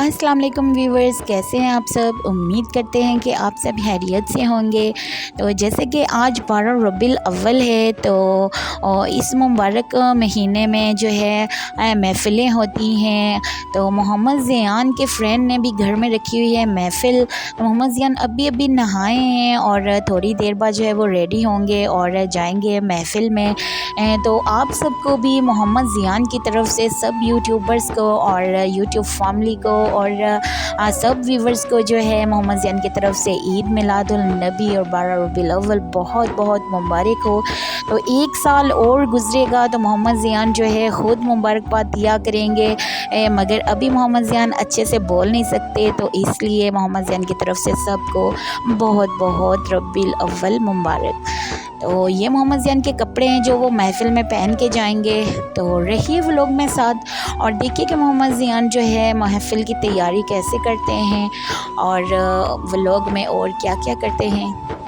अस्सलाम वालेकुम व्यूवर्स, कैसे हैं आप सब। उम्मीद करते हैं कि आप सब खैरियत से होंगे। तो जैसे कि आज 12 रबीउल अव्वल है, तो इस मुबारक महीने में जो है महफ़िलें होती हैं। तो मोहम्मद ज़ियान के फ्रेंड ने भी घर में रखी हुई है महफ़िल। मोहम्मद ज़ियान अभी अभी नहाए हैं और थोड़ी देर बाद जो है वो रेडी होंगे और जाएंगे महफ़िल में। तो आप सबको भी मोहम्मद ज़ियान की तरफ से सब यूट्यूबर्स को और यूट्यूब फैमिली को और सब व्यूवर्स को जो है मोहम्मद ज़ियान की तरफ से ईद मिलादुल नबी और 12 रबीउल अव्वल बहुत बहुत मुबारक हो। तो एक साल और गुजरेगा तो मोहम्मद ज़ियान जो है ख़ुद मुबारकबाद दिया करेंगे, मगर अभी मोहम्मद ज़ियान अच्छे से बोल नहीं सकते, तो इसलिए मोहम्मद ज़ियान की तरफ से सबको बहुत बहुत रबीउल अव्वल मुबारक। तो ये मोहम्मद ज़ियान के कपड़े हैं जो वो महफ़िल में पहन के जाएंगे। तो रहिए व्लॉग में साथ और देखिए कि मोहम्मद ज़ियान जो है महफ़िल की तैयारी कैसे करते हैं और व्लॉग में और क्या क्या करते हैं।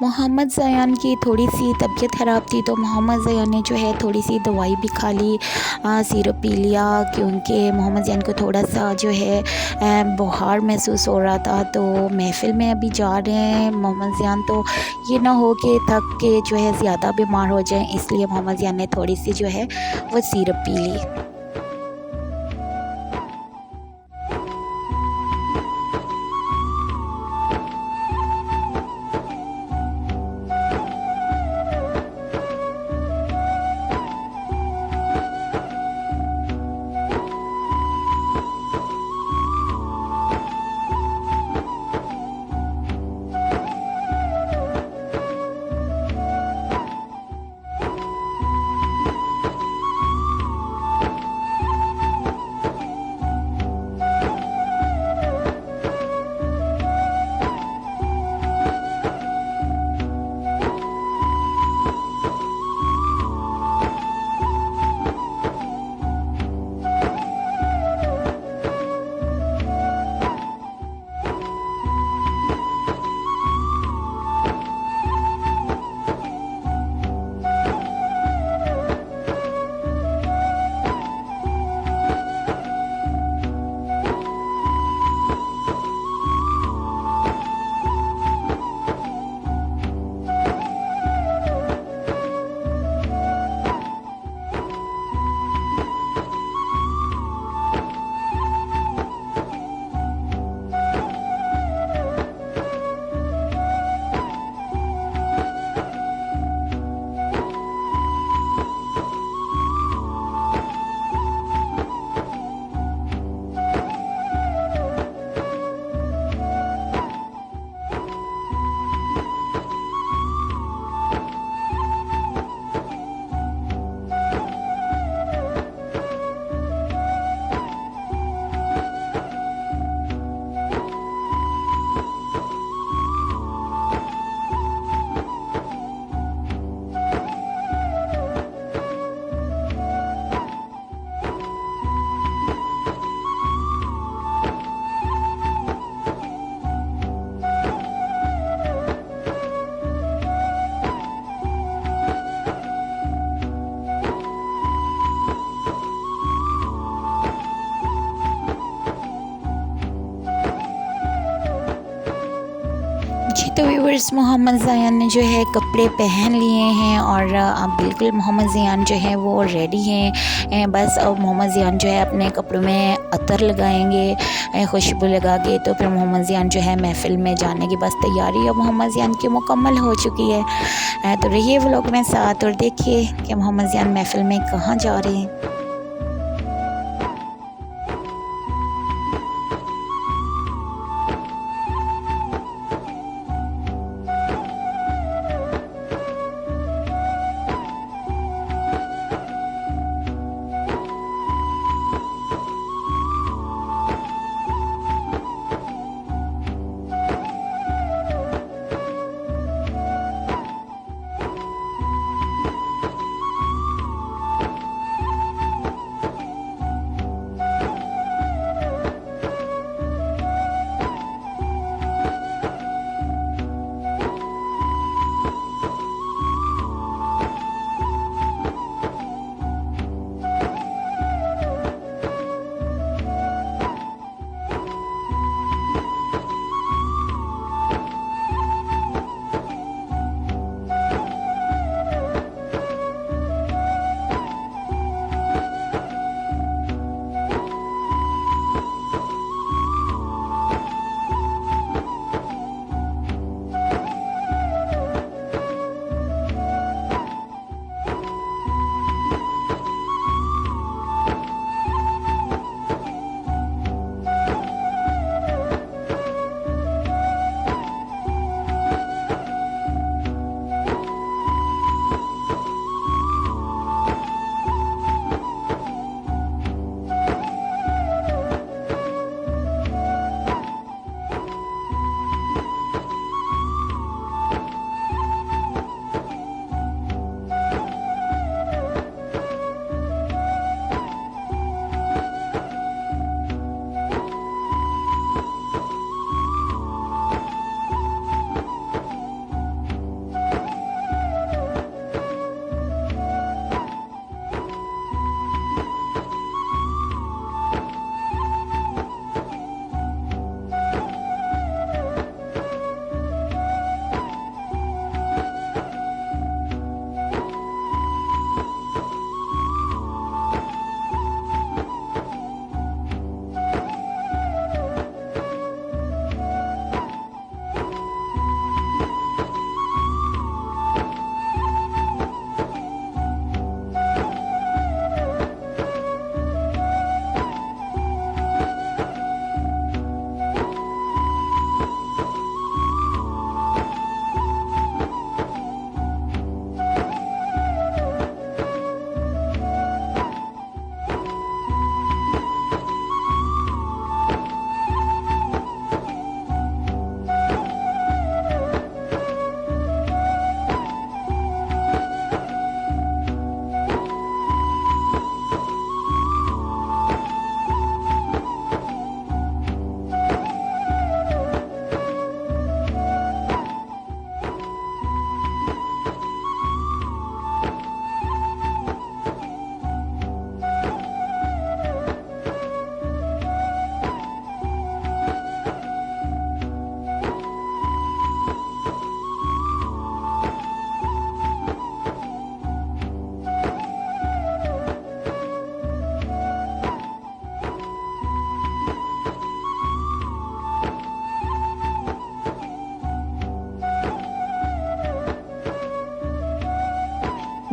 मोहम्मद ज़ियान की थोड़ी सी तबीयत ख़राब थी, तो मोहम्मद ज़ियान ने जो है थोड़ी सी दवाई भी खा ली, सिरप पी लिया, क्योंकि मोहम्मद ज़ियान को थोड़ा सा जो है बुखार महसूस हो रहा था। तो महफ़िल में अभी जा रहे हैं मोहम्मद ज़ियान, तो ये ना हो कि थक के जो है ज़्यादा बीमार हो जाएं, इसलिए मोहम्मद ज़ियान ने थोड़ी सी जो है वो सिरप पी ली। तो व्यूअर्स मोहम्मद ज़यान ने जो है कपड़े पहन लिए हैं और अब बिल्कुल मोहम्मद ज़यान जो है वो रेडी हैं। बस अब मोहम्मद ज़यान जो है अपने कपड़ों में अतर लगाएंगे, खुशबू लगा के, तो फिर मोहम्मद ज़यान जो है महफ़िल में जाने की बस तैयारी अब मोहम्मद ज़यान की मुकम्मल हो चुकी है। तो रहिए व्लॉग में साथ और देखिए कि मोहम्मद ज़यान महफ़िल में कहाँ जा रहे हैं।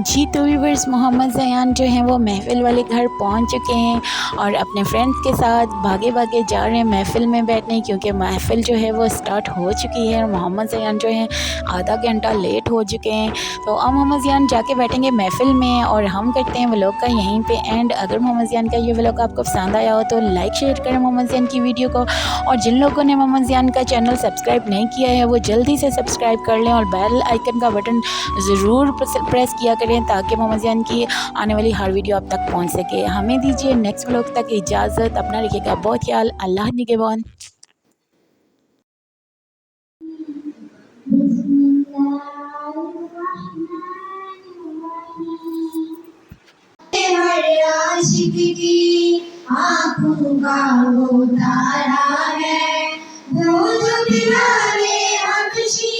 जी तो व्यूअर्स मोहम्मद ज़यान जो हैं वो महफ़िल वाले घर पहुंच चुके हैं और अपने फ्रेंड्स के साथ भागे भागे जा रहे हैं महफ़िल में बैठने, क्योंकि महफ़िल जो है वो स्टार्ट हो चुकी है और मोहम्मद ज़यान जो हैं आधा घंटा लेट हो चुके हैं। तो अब मोहम्मद ज़यान जाके बैठेंगे महफ़िल में और हम करते हैं व्लॉग का यहीं पे एंड। अगर मोहम्मद ज़यान का ये व्लॉग आपको पसंद आया हो तो लाइक शेयर करें मोहम्मद ज़यान की वीडियो को, और जिन लोगों ने मोहम्मद ज़यान का चैनल सब्सक्राइब नहीं किया है वो जल्दी से सब्सक्राइब कर लें और बेल आइकन का बटन ज़रूर प्रेस किया करें ताकि मोहम्मद ज़यान की आने वाली हर वीडियो आप तक पहुंच सके। हमें दीजिए नेक्स्ट व्लॉग तक इजाज़त, अपना रखिएगा बहुत ख्याल, अल्लाह निगहबान। हर आशिक की आँखों का वो तारा है, वो जो पिलाने हमशी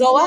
जोवा